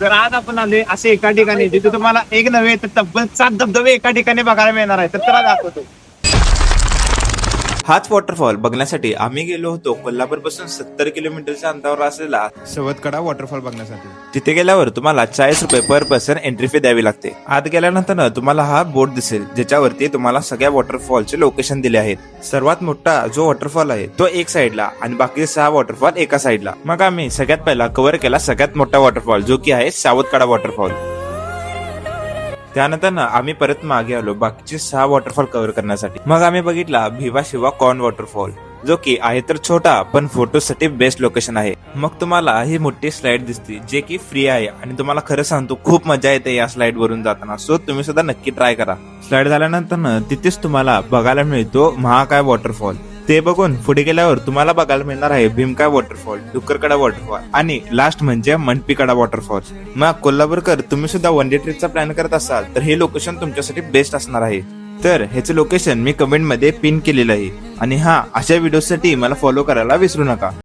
तर आज आपण आले असे एका ठिकाणी जिथे तुम्हाला एक नव्हे तर तब्बल 7 धबधबे एका ठिकाणी बघायला मिळणार आहे. तर चला दाखवतो. हाच वॉटरफॉल बघण्यासाठी आम्ही गेलो होतो कोल्हापूर पासून 70 किलोमीटरच्या अंतरावर असलेला सवतकडा वॉटरफॉल बघण्यासाठी. तिथे गेल्यावर तुम्हाला 40 रुपये पर पर्सन एंट्री फी द्यावी लागते. आत गेल्यानंतर तुम्हाला हा बोर्ड दिसेल ज्याच्यावरती तुम्हाला सगळ्या वॉटरफॉलचे लोकेशन दिले आहेत. सर्वात मोठा जो वॉटरफॉल आहे तो एक साइडला आणि बाकी 6 वॉटरफॉल एका साइडला. मग आम्ही सगळ्यात पहिला कव्हर केला सगळ्यात मोठा वॉटरफॉल जो की आहे सावतकडा वॉटरफॉल. त्यानंतर आम्ही परत मागे आलो बाकीचे 6 वॉटरफॉल कव्हर करण्यासाठी. मग आम्ही बघितला भिवा शिवा कॉर्न वॉटरफॉल जो की आहे तर छोटा पण फोटोसाठी बेस्ट लोकेशन आहे. मग तुम्हाला ही मोठी स्लाइड दिसते जे की फ्री आहे आणि तुम्हाला खरं सांगतो खूप मजा येते या स्लाइड वरून जाताना. सो तुम्ही सुद्धा नक्की ट्राय करा. स्लाइड झाल्यानंतर तिथेच तुम्हाला बघायला मिळतो महाकाय वॉटरफॉल. ते बघून पुढे गेल्यावर तुम्हाला बघायला मिळणार आहे भीमकाय वॉटरफॉल, डुक्करकडा वॉटरफॉल आणि लास्ट म्हणजे मंडपीकडा वॉटरफॉल. मग कोल्हापूरकर तुम्ही सुद्धा वन डे ट्रिपचा प्लॅन करत असाल तर हे लोकेशन तुमच्यासाठी बेस्ट असणार आहे. तर ह्याचं लोकेशन मी कमेंट मध्ये पिन केलेलं आहे. आणि हा अशा व्हिडिओसाठी मला फॉलो करायला विसरू नका.